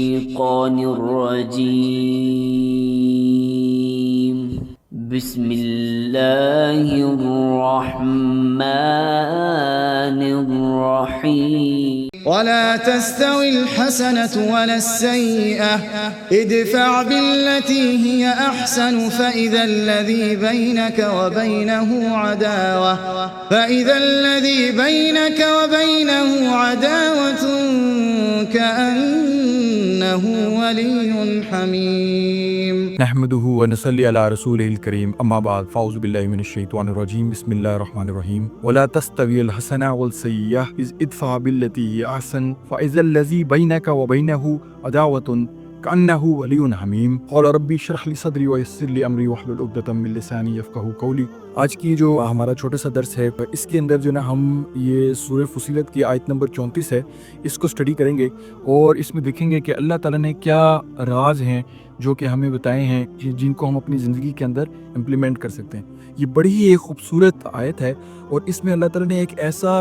الشيطان الرجيم. بسم الله الرحمن الرحيم. ولا تستوي الحسنة ولا السيئة ادفع بالتي هي أحسن فإذا الذي بينك وبينه عداوة كأنه ولي حميم. نحمده ونصلي على رسوله الكريم اما بعد فاعوذ بالله من الشيطان الرجيم بسم الله الرحمن الرحيم. ولا تستوي الحسنة والسيئة ادفع بالتي هي أحسن فإذا الذي بينك وبينه عداوة كأنه ولي حميم. قال ربي اشرح لي صدري ويسر لي امری واحلل عقدۃ من لسانی یفقہوا قولی. آج کی جو ہمارا چھوٹا سا درس ہے اس کے اندر جو نا ہم یہ سورہ فصیلت کی آیت نمبر 34 ہے اس کو سٹڈی کریں گے اور اس میں دیکھیں گے کہ اللہ تعالیٰ نے کیا راز ہیں جو کہ ہمیں بتائے ہیں جن کو ہم اپنی زندگی کے اندر امپلیمنٹ کر سکتے ہیں. یہ بڑی ہی ایک خوبصورت آیت ہے اور اس میں اللہ تعالیٰ نے ایک ایسا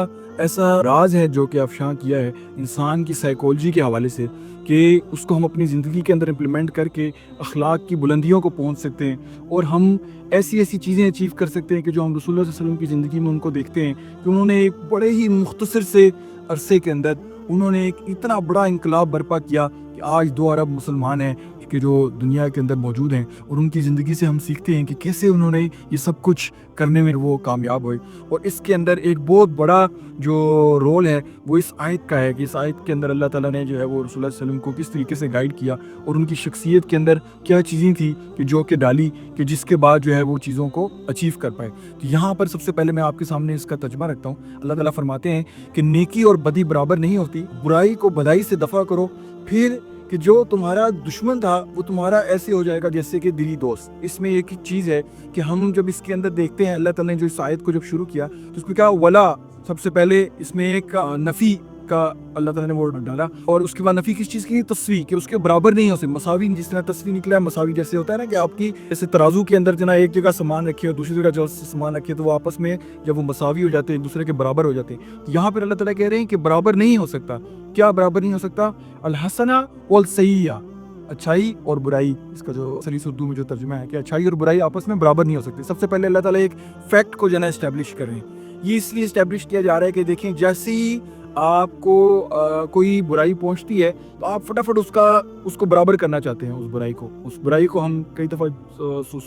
راز ہے جو کہ افشاں کیا ہے انسان کی سائیکولوجی کے حوالے سے کہ اس کو ہم اپنی زندگی کے اندر امپلیمنٹ کر کے اخلاق کی بلندیوں کو پہنچ سکتے ہیں اور ہم ایسی چیزیں اچیو کر سکتے ہیں کہ جو ہم رسول اللہ صلی اللہ علیہ وسلم کی زندگی میں ان کو دیکھتے ہیں کہ انہوں نے ایک بڑے ہی مختصر سے عرصے کے اندر انہوں نے ایک اتنا بڑا انقلاب برپا کیا کہ آج 2 ارب مسلمان ہیں کہ جو دنیا کے اندر موجود ہیں اور ان کی زندگی سے ہم سیکھتے ہیں کہ کیسے انہوں نے یہ سب کچھ کرنے میں وہ کامیاب ہوئے. اور اس کے اندر ایک بہت بڑا جو رول ہے وہ اس آیت کا ہے کہ اس آیت کے اندر اللہ تعالیٰ نے جو ہے وہ رسول اللہ صلی اللہ علیہ وسلم کو کس طریقے سے گائیڈ کیا اور ان کی شخصیت کے اندر کیا چیزیں تھیں کہ جو کہ ڈالی کہ جس کے بعد جو ہے وہ چیزوں کو اچیو کر پائے. تو یہاں پر سب سے پہلے میں آپ کے سامنے اس کا ترجمہ رکھتا ہوں. اللہ تعالیٰ فرماتے ہیں کہ نیکی اور بدی برابر نہیں ہوتی, برائی کو بدائی سے دفع کرو, پھر کہ جو تمہارا دشمن تھا وہ تمہارا ایسے ہو جائے گا جیسے کہ دلی دوست. اس میں ایک چیز ہے کہ ہم جب اس کے اندر دیکھتے ہیں اللہ تعالیٰ نے جو اس آیت کو جب شروع کیا تو اس کو کیا ولا, سب سے پہلے اس میں ایک نفی کا اللہ تعالیٰ نے وہ ڈالا اور اس کے بعد نفی کس چیز کی, تسوی, کہ اس کے برابر نہیں ہو سکتے. مساوی جس طرح تسوی نکلا ہے, مساوی جیسے ہوتا ہے نا کہ آپ کی جیسے ترازو کے اندر جنا ایک جگہ سامان رکھے اور دوسری جگہ جو سامان رکھے تو وہ آپس میں جب وہ مساوی ہو جاتے ہیں دوسرے کے برابر ہو جاتے ہیں. یہاں پر اللہ تعالیٰ کہہ رہے ہیں کہ برابر نہیں ہو سکتا. کیا برابر نہیں ہو سکتا؟ الحسنہ والسیئہ, اچھائی اور برائی. اس کا جو سلیس اردو میں جو ترجمہ ہے کہ اچھائی اور برائی آپس میں برابر نہیں ہو سکتی. سب سے پہلے اللہ تعالیٰ ایک فیکٹ کو جو ہے اسٹیبلش کر رہے ہیں. یہ اس لیے اسٹیبلش کیا جا رہا ہے کہ دیکھیں جیسے ہی آپ کو کوئی برائی پہنچتی ہے تو آپ فٹافٹ اس کو برابر کرنا چاہتے ہیں. اس برائی کو ہم کئی دفعہ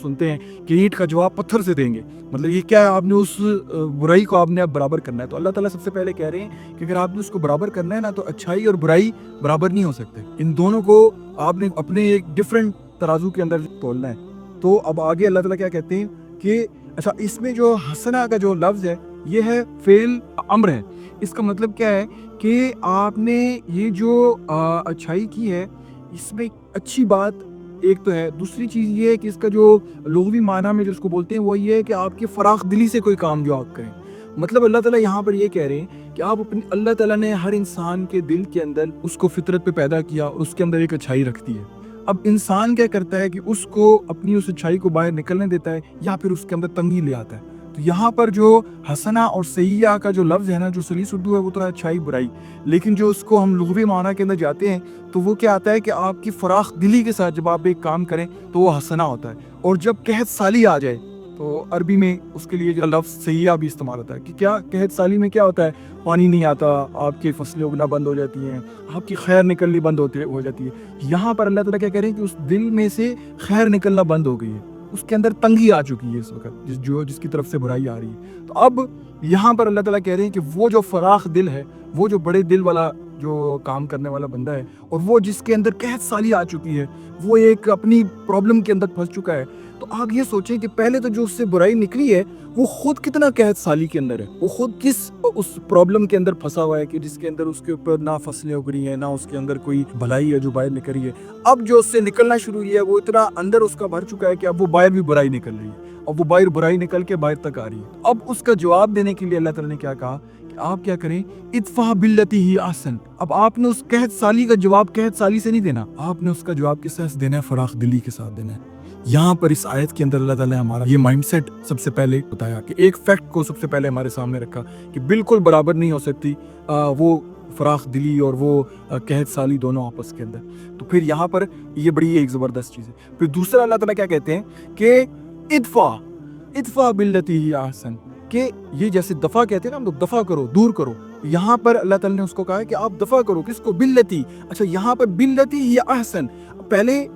سنتے ہیں کہ اینٹ کا جواب پتھر سے دیں گے. مطلب یہ کیا ہے, آپ نے اس برائی کو آپ نے اب برابر کرنا ہے. تو اللہ تعالیٰ سب سے پہلے کہہ رہے ہیں کہ اگر آپ نے اس کو برابر کرنا ہے نا تو اچھائی اور برائی برابر نہیں ہو سکتے. ان دونوں کو آپ نے اپنے ایک ڈفرینٹ ترازو کے اندر تولنا ہے. تو اب آگے اللہ تعالیٰ کیا کہتے ہیں کہ اچھا اس میں جو حسنہ کا جو لفظ ہے یہ ہے فعل امر ہے. اس کا مطلب کیا ہے کہ آپ نے یہ جو اچھائی کی ہے اس میں اچھی بات ایک تو ہے. دوسری چیز یہ ہے کہ اس کا جو لغوی معنی میں جو اس کو بولتے ہیں وہ یہ ہے کہ آپ کی فراخ دلی سے کوئی کام جو آپ کریں. مطلب اللہ تعالیٰ یہاں پر یہ کہہ رہے ہیں کہ آپ اپنی اللہ تعالیٰ نے ہر انسان کے دل کے اندر اس کو فطرت پہ پیدا کیا اور اس کے اندر ایک اچھائی رکھتی ہے. اب انسان کیا کرتا ہے کہ اس کو اپنی اس اچھائی کو باہر نکلنے دیتا ہے یا پھر اس کے اندر تنگی لے آتا ہے. تو یہاں پر جو حسنہ اور سیئہ کا جو لفظ ہے نا جو سلیس اردو ہے وہ تو ہے اچھائی برائی, لیکن جو اس کو ہم لغوی معنی کے اندر جاتے ہیں تو وہ کیا آتا ہے کہ آپ کی فراخ دلی کے ساتھ جب آپ ایک کام کریں تو وہ حسنہ ہوتا ہے. اور جب قحط سالی آ جائے تو عربی میں اس کے لیے جو لفظ سیئہ بھی استعمال ہوتا ہے کہ کیا قحط سالی میں کیا ہوتا ہے, پانی نہیں آتا, آپ کی فصلیں اگنا بند ہو جاتی ہیں, آپ کی خیر نکلنی بند ہو جاتی ہے. یہاں پر اللہ تعالیٰ کیا کہہ رہے ہیں کہ اس دل میں سے خیر نکلنا بند ہو گئی ہے, اس کے اندر تنگی آ چکی ہے اس وقت جس کی طرف سے برائی آ رہی ہے. تو اب یہاں پر اللہ تعالیٰ کہہ رہے ہیں کہ وہ جو فراخ دل ہے, وہ جو بڑے دل والا جو کام کرنے والا بندہ ہے اور وہ جس کے اندر قحط سالی آ چکی ہے, وہ ایک اپنی پرابلم کے اندر پھنس چکا ہے, تو آپ یہ سوچیں کہ پہلے تو جو اس سے برائی نکلی ہے وہ خود کتنا قحط سالی کے اندر ہے, وہ خود کس اس پرابلم کے اندر پھنسا ہوا ہے کہ جس کے اندر اس کے اوپر نہ فصلیں اگ رہی ہیں, نہ اس کے اندر کوئی بھلائی ہے جو باہر نکل رہی ہے. اب جو اس سے نکلنا شروع ہوئی ہے وہ اتنا اندر اس کا بھر چکا ہے کہ اب وہ باہر بھی برائی نکل رہی ہے, اب وہ باہر برائی نکل کے باہر تک آ رہی ہے. اب اس کا جواب دینے کے لیے اللہ تعالیٰ نے کیا کہا کہ آپ کیا کریں, ادفع باللتی ہی احسن. اب آپ نے اس قحط سالی کا جواب قحط سالی سے نہیں دینا, آپ نے اس کا جواب کس طرح دینا ہے, فراخ دلی کے ساتھ دینا ہے. یہاں پر اس آیت کے اندر اللہ تعالیٰ نے ہمارا یہ مائنڈ سیٹ سب سے پہلے بتایا کہ ایک فیکٹ کو سب سے پہلے ہمارے سامنے رکھا کہ بالکل برابر نہیں ہو سکتی وہ فراخ دلی اور وہ قحط سالی دونوں آپس کے اندر. تو پھر یہاں پر یہ بڑی ایک زبردست چیز ہے. پھر دوسرا اللہ تعالیٰ کیا کہتے ہیں کہ ادفع باللتی ہی احسن, کہ یہ جیسے دفع کہتے ہیں نا ہم لوگ, دفع کرو, دور کرو. یہاں پر اللہ تعالیٰ نے اس کو کہا ہے کہ آپ دفع کرو. کس کو؟ باللتی. اچھا یہاں پر باللتی ہی احسن, پہلے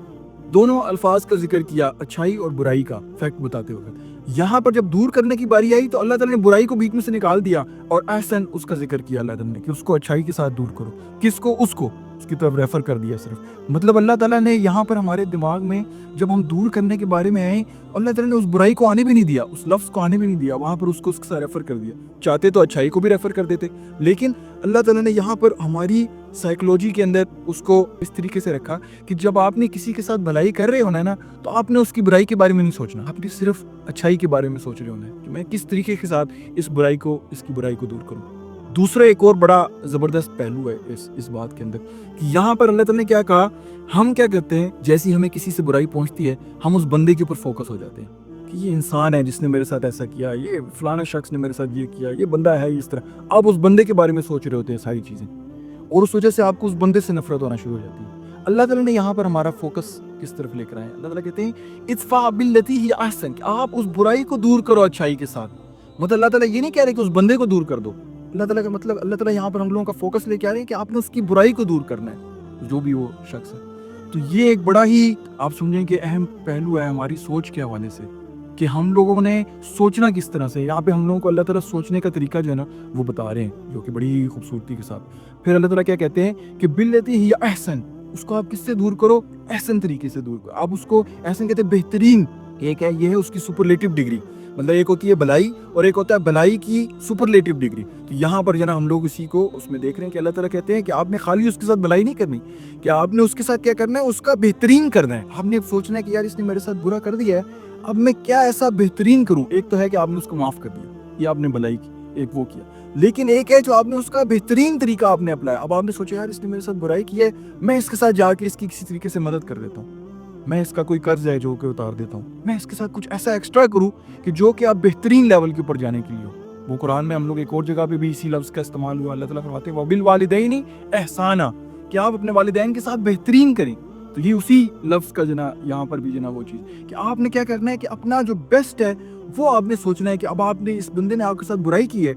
دونوں الفاظ کا ذکر کیا, اچھائی اور برائی کا فیکٹ بتاتے ہوئے. یہاں پر جب دور کرنے کی باری آئی تو اللہ تعالیٰ نے برائی کو بیچ میں سے نکال دیا اور احسن اس کا ذکر کیا اللہ تعالیٰ نے کہ اس کو اچھائی کے ساتھ دور کرو. کس کو؟ اس کو, اس کی طرف ریفر کر دیا صرف. مطلب اللہ تعالیٰ نے یہاں پر ہمارے دماغ میں جب ہم دور کرنے کے بارے میں آئے, اللہ تعالیٰ نے اس برائی کو آنے بھی نہیں دیا, اس لفظ کو آنے بھی نہیں دیا, وہاں پر اس کو اس کے ساتھ ریفر کر دیا. چاہتے تو اچھائی کو بھی ریفر کر دیتے, لیکن اللہ تعالیٰ نے یہاں پر ہماری سائیکلوجی کے اندر اس کو اس طریقے سے رکھا کہ جب آپ نے کسی کے ساتھ بھلائی کر رہے ہونا ہے نا, تو آپ نے اس کی برائی کے بارے میں نہیں سوچنا, آپ نے صرف اچھائی کے بارے میں سوچ رہے ہونا ہے کہ میں کس طریقے کے ساتھ اس کی برائی کو دور کروں. دوسرا ایک اور بڑا زبردست پہلو ہے اس بات کے اندر کہ یہاں پر اللہ تعالیٰ نے کیا کہا, ہم کیا کرتے ہیں جیسی ہمیں کسی سے برائی پہنچتی ہے ہم اس بندے کے اوپر فوکس ہو جاتے ہیں کہ یہ انسان ہے جس نے میرے ساتھ ایسا کیا, یہ فلانا شخص نے میرے ساتھ یہ کیا, یہ بندہ ہے اس طرح. آپ اس بندے کے بارے میں سوچ رہے ہوتے ہیں ساری چیزیں, اور اس وجہ سے آپ کو اس بندے سے نفرت ہونا شروع ہو جاتی ہے. اللہ تعالیٰ نے یہاں پر ہمارا فوکس کس طرف لے کر آئے, اللہ تعالیٰ کہتے ہیں ادفع باللتی ہی احسن, کہ آپ اس برائی کو دور کرو اچھائی کے ساتھ. مطلب اللہ تعالیٰ یہ نہیں کہہ رہے کہ اس بندے کو دور کر دو, اللہ تعالیٰ کا مطلب اللہ تعالیٰ یہاں پر ہم لوگوں کا فوکس لے کے آ رہے ہیں کہ آپ نے اس کی برائی کو دور کرنا ہے جو بھی وہ شخص ہے. تو یہ ایک بڑا ہی آپ سمجھیں کہ اہم پہلو ہے ہماری سوچ کے حوالے سے کہ ہم لوگوں نے سوچنا کس طرح سے. یہاں پہ ہم لوگوں کو اللہ تعالیٰ سوچنے کا طریقہ جو ہے نا وہ بتا رہے ہیں, جو کہ بڑی خوبصورتی کے ساتھ. پھر اللہ تعالیٰ کیا کہتے ہیں کہ باللتی ہی احسن, اس کو آپ کس سے دور کرو؟ احسن طریقے سے دور کرو. آپ اس کو احسن کہتے ہیں بہترین. ایک ہے یہ ہے اس کی سپرلیٹو ڈگری, مطلب ایک ہوتی ہے بھلائی اور ایک ہوتا ہے بھلائی کی سپرلیٹو ڈگری. تو یہاں پر جناب ہم لوگ اسی کو اس میں دیکھ رہے ہیں کہ اللہ تعالیٰ کہتے ہیں کہ آپ نے خالی اس کے ساتھ بھلائی نہیں کرنی, کہ آپ نے اس کے ساتھ کیا کرنا ہے, اس کا بہترین کرنا ہے. آپ نے سوچنا ہے کہ یار اس نے میرے ساتھ برا کر دیا ہے, اب میں کیا ایسا بہترین کروں. ایک تو ہے کہ آپ نے اس کو معاف کر دیا, یہ آپ نے بھلائی کی, ایک وہ کیا. لیکن ایک ہے جو آپ نے اس کا بہترین طریقہ آپ نے اپنایا. اب آپ نے سوچا یار اس نے میرے ساتھ برائی کی ہے, میں اس کے ساتھ جا کے اس کی کسی طریقے سے مدد کر دیتا ہوں, میں اس کا کوئی قرض ہے جو کہ اتار دیتا ہوں, میں اس کے ساتھ کچھ ایسا ایکسٹرا کروں کہ جو کہ آپ بہترین لیول کے اوپر جانے کے لیے ہو. وہ قرآن میں ہم لوگ ایک اور جگہ پہ بھی اسی لفظ کا استعمال ہوا. اللہ تعالیٰ فرماتے ہیں وَبِالْوَالِدَيْنِ احسانا, کہ آپ اپنے والدین کے ساتھ بہترین کریں. تو یہ اسی لفظ کا جناب یہاں پر بھی جناب وہ چیز کہ آپ نے کیا کرنا ہے کہ اپنا جو بیسٹ ہے وہ آپ نے سوچنا ہے کہ اب آپ نے اس بندے نے آپ کے ساتھ برائی کی ہے,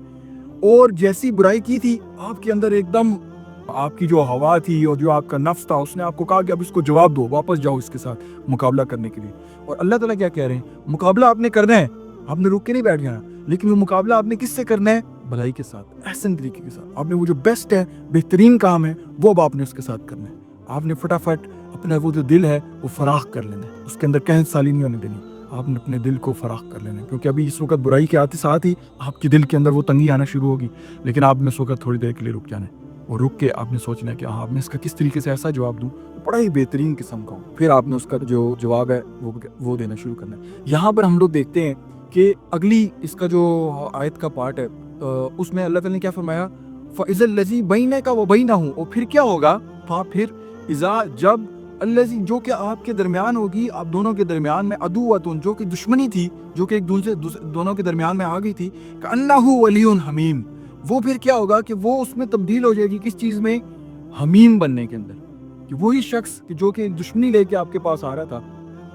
اور جیسی برائی کی تھی آپ کے اندر ایک دم آپ کی جو ہوا تھی اور جو آپ کا نفس تھا اس نے آپ کو کہا کہ اب اس کو جواب دو, واپس جاؤ اس کے ساتھ مقابلہ کرنے کے لیے. اور اللہ تعالیٰ کیا کہہ رہے ہیں, مقابلہ آپ نے کرنا ہے, آپ نے رک کے نہیں بیٹھ جانا, لیکن وہ مقابلہ آپ نے کس سے کرنا ہے؟ بھلائی کے ساتھ, احسن طریقے کے ساتھ. آپ نے وہ جو بیسٹ ہے, بہترین کام ہے, وہ اب آپ نے اس کے ساتھ کرنا ہے. آپ نے فٹافٹ اپنا وہ جو دل ہے وہ فراخ کر لینا ہے, اس کے اندر قحط سالی نہیں ہونے دینی. آپ نے اپنے دل کو فراخ کر لینا ہے, کیونکہ ابھی اس وقت برائی کے آتے ساتھ ہی آپ کے دل کے اندر وہ تنگی آنا شروع ہوگی, لیکن آپ نے اس وقت تھوڑی دیر کے لیے رک جانا ہے, اور رک کے آپ نے سوچنا ہے کہ ہاں میں اس کا کس طریقے سے ایسا جواب دوں بڑا ہی بہترین قسم کا ہوں. پھر آپ نے اس کا جو جواب ہے وہ دینا شروع کرنا ہے. یہاں پر ہم لوگ دیکھتے ہیں کہ اگلی اس کا جو آیت کا پارٹ ہے اس میں اللہ تعالیٰ نے کیا فرمایا, فَإِذَا الَّذِي بَيْنَكَ وَبَيْنَهُ, اور پھر کیا ہوگا, پھر اذا جب الذی جو کہ آپ کے درمیان ہوگی, آپ دونوں کے درمیان میں عدوۃ جو کہ دشمنی تھی, جو کہ ایک دوسرے دونوں کے درمیان میں آ گئی تھی, کأنہ ولی حمیم, وہ پھر کیا ہوگا کہ وہ اس میں تبدیل ہو جائے گی کس چیز میں, حمیم بننے کے اندر. کہ وہی شخص جو کہ دشمنی لے کے آپ کے پاس آ رہا تھا,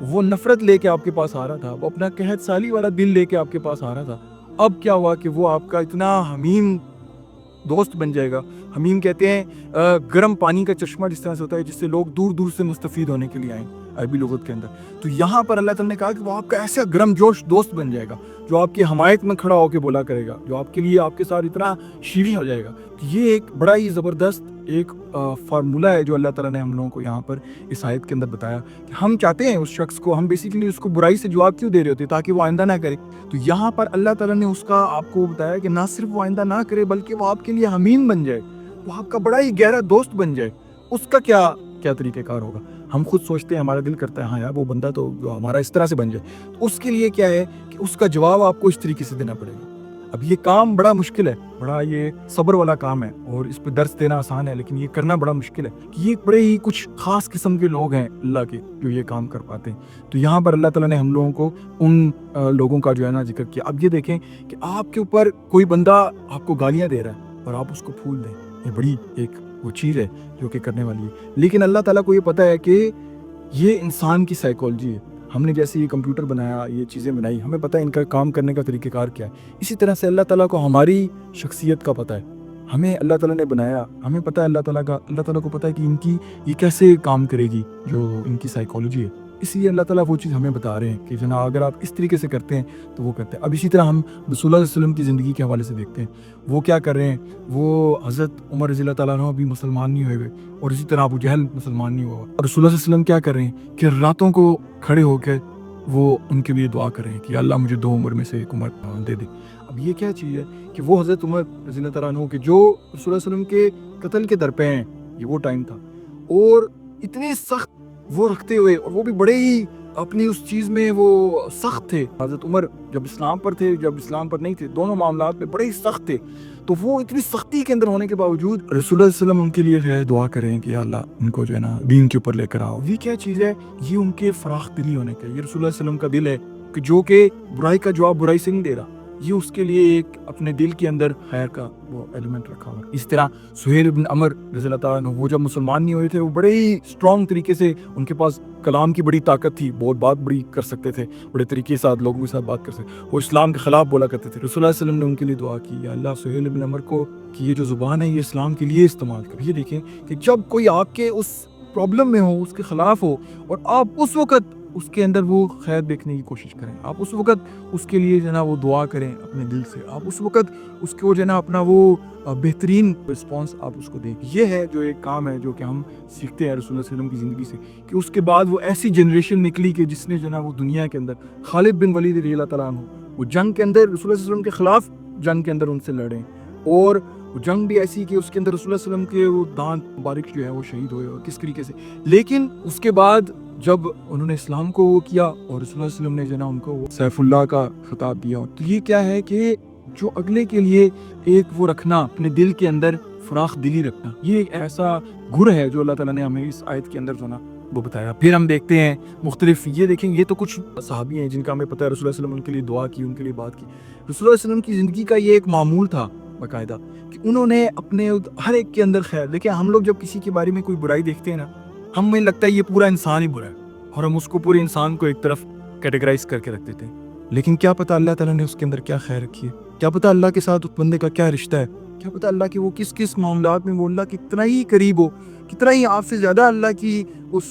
وہ نفرت لے کے آپ کے پاس آ رہا تھا, وہ اپنا قحط سالی والا دل لے کے آپ کے پاس آ رہا تھا, اب کیا ہوا کہ وہ آپ کا اتنا حمیم دوست بن جائے گا. حمیم کہتے ہیں گرم پانی کا چشمہ جس طرح سے ہوتا ہے جس سے لوگ دور دور سے مستفید ہونے کے لیے آئیں عربی لغت کے اندر. تو یہاں پر اللہ تعالیٰ نے کہا کہ وہ آپ کا ایسا گرم جوش دوست بن جائے گا جو آپ کی حمایت میں کھڑا ہو کے بولا کرے گا, جو آپ کے لیے آپ کے ساتھ اتنا شیریں ہو جائے گا. یہ ایک بڑا ہی زبردست ایک فارمولہ ہے جو اللہ تعالیٰ نے ہم لوگوں کو یہاں پر اس آیت کے اندر بتایا کہ ہم چاہتے ہیں اس شخص کو, ہم بیسیکلی اس کو برائی سے جواب کیوں دے رہے ہوتے تاکہ وہ آئندہ نہ کرے. تو یہاں پر اللہ تعالیٰ نے اس کا آپ کو بتایا کہ نہ صرف وہ آئندہ نہ کرے بلکہ وہ آپ کے لیے حمیم بن جائے, وہ آپ کا بڑا ہی گہرا دوست بن جائے. اس کا کیا طریقہ کار ہوگا؟ ہم خود سوچتے ہیں, ہمارا دل کرتا ہے ہاں یار وہ بندہ تو ہمارا اس طرح سے بن جائے. تو اس کے لیے کیا ہے کہ اس کا جواب آپ کو اس طریقے سے دینا پڑے گا. اب یہ کام بڑا مشکل ہے, بڑا یہ صبر والا کام ہے, اور اس پہ درس دینا آسان ہے لیکن یہ کرنا بڑا مشکل ہے. کہ یہ بڑے ہی کچھ خاص قسم کے لوگ ہیں اللہ کے جو یہ کام کر پاتے ہیں. تو یہاں پر اللہ تعالیٰ نے ہم لوگوں کو ان لوگوں کا جو ہے نا ذکر کیا. اب یہ دیکھیں کہ آپ کے اوپر کوئی بندہ آپ کو گالیاں دے رہا ہے اور آپ اس کو پھول دیں, یہ بڑی ایک وہ چیز ہے جو کہ کرنے والی ہے. لیکن اللہ تعالیٰ کو یہ پتہ ہے کہ یہ انسان کی سائیکالوجی ہے. ہم نے جیسے یہ کمپیوٹر بنایا، یہ چیزیں بنائی، ہمیں پتہ ہے ان کا کام کرنے کا طریقہ کار کیا ہے. اسی طرح سے اللہ تعالیٰ کو ہماری شخصیت کا پتہ ہے. ہمیں اللہ تعالیٰ نے بنایا، ہمیں پتہ ہے اللہ تعالیٰ کو پتہ ہے کہ ان کی یہ کیسے کام کرے گی، جو ان کی سائیکالوجی ہے. اس لیے اللہ تعالیٰ وہ چیز ہمیں بتا رہے ہیں کہ جناب اگر آپ اس طریقے سے کرتے ہیں تو وہ کرتے ہیں. اب اسی طرح ہم رسول اللہ صلی اللہ علیہ وسلم کی زندگی کے حوالے سے دیکھتے ہیں وہ کیا کر رہے ہیں. وہ حضرت عمر رضی اللہ تعالیٰ عنہ بھی مسلمان نہیں ہوئے، اور اسی طرح ابو جہل مسلمان نہیں ہوا. اور رسول اللہ صلی اللہ علیہ وسلم کیا کر رہے ہیں کہ راتوں کو کھڑے ہو کے وہ ان کے لیے دعا کر رہے ہیں کہ اللہ مجھے 2 عمر میں سے 1 عمر دے دے. اب یہ کیا چیز ہے کہ وہ حضرت عمر رضی اللہ تعالیٰ عنہ کے جو رسول اللہ علیہ وسلم کے قتل کے درپے ہیں، یہ وہ ٹائم تھا، اور اتنے سخت وہ رکھتے ہوئے، اور وہ بھی بڑے ہی اپنی اس چیز میں وہ سخت تھے. حضرت عمر جب اسلام پر تھے، جب اسلام پر نہیں تھے، دونوں معاملات میں بڑے ہی سخت تھے. تو وہ اتنی سختی کے اندر ہونے کے باوجود رسول اللہ صلی اللہ علیہ وسلم ان کے لیے دعا کریں کہ اللہ ان کو جو ہے نا دین کے اوپر لے کر آؤ. یہ کیا چیز ہے؟ یہ ان کے فراخ دلی ہونے کا، یہ رسول اللہ صلی اللہ علیہ وسلم کا دل ہے کہ جو کہ برائی کا جواب برائی سے نہیں دے رہا، یہ اس کے لیے ایک اپنے دل کے اندر خیر کا وہ ایلیمنٹ رکھا ہوا. اس طرح سہیل بن عمر رضی اللہ تعالیٰ عنہ، وہ جب مسلمان نہیں ہوئے تھے، وہ بڑے ہی اسٹرانگ طریقے سے، ان کے پاس کلام کی بڑی طاقت تھی، بہت بات بڑی کر سکتے تھے، بڑے طریقے سے لوگوں کے ساتھ بات کر سکتے، وہ اسلام کے خلاف بولا کرتے تھے. رسول اللہ صلی اللہ علیہ وسلم نے ان کے لیے دعا کی، یا اللہ سہیل بن عمر کو کہ یہ جو زبان ہے یہ اسلام کے لیے استعمال کر. یہ دیکھیں کہ جب کوئی آپ کے اس پرابلم میں ہو، اس کے خلاف ہو، اور آپ اس وقت اس کے اندر وہ خیر دیکھنے کی کوشش کریں، آپ اس وقت اس کے لیے جو ہے نا وہ دعا کریں اپنے دل سے، آپ اس وقت اس کو جو ہے نا اپنا وہ بہترین رسپانس آپ اس کو دیں. یہ ہے جو ایک کام ہے جو کہ ہم سیکھتے ہیں رسول اللہ صلی اللہ علیہ وسلم کی زندگی سے، کہ اس کے بعد وہ ایسی جنریشن نکلی کہ جس نے جو ہے نا وہ دنیا کے اندر خالد بن ولید رضی اللہ تعالیٰ عنہ، وہ جنگ کے اندر رسول اللہ صلی اللہ علیہ وسلم کے خلاف جنگ کے اندر ان سے لڑے، اور وہ جنگ بھی ایسی کہ اس کے اندر رسول اللہ صلی اللہ علیہ وسلم کے وہ دانت مبارک جو ہے وہ شہید ہوئے، اور کس طریقے سے. لیکن اس کے بعد جب انہوں نے اسلام کو وہ کیا، اور رسول اللہ صلی اللہ علیہ وسلم نے جو ہے نا ان کو سیف اللہ کا خطاب دیا. تو یہ کیا ہے کہ جو اگلے کے لیے ایک وہ رکھنا، اپنے دل کے اندر فراخ دلی رکھنا، یہ ایک ایسا گر ہے جو اللہ تعالیٰ نے ہمیں اس آیت کے اندر جو نا وہ بتایا. پھر ہم دیکھتے ہیں مختلف، یہ دیکھیں یہ تو کچھ صحابی ہیں جن کا ہمیں پتہ ہے رسول اللہ صلی اللہ علیہ وسلم ان کے لیے دعا کی، ان کے لیے بات کی. رسول اللہ صلی اللہ علیہ وسلم کی زندگی کا یہ ایک معمول تھا باقاعدہ کہ انہوں نے اپنے ہر ایک کے اندر خیر. دیکھیں ہم لوگ جب کسی کے بارے میں کوئی برائی دیکھتے ہیں نا، ہمیں لگتا ہے یہ پورا انسان ہی برا ہے، اور ہم اس کو پورے انسان کو ایک طرف کیٹیگرائز کر کے رکھ دیتے ہیں. لیکن کیا پتہ اللہ تعالیٰ نے اس کے اندر کیا خیر رکھی ہے، کیا پتہ اللہ کے ساتھ اس بندے کا کیا رشتہ ہے، کیا پتہ اللہ کے وہ کس کس معاملات میں وہ اللہ کتنا ہی قریب ہو، کتنا ہی آپ سے زیادہ اللہ کی اس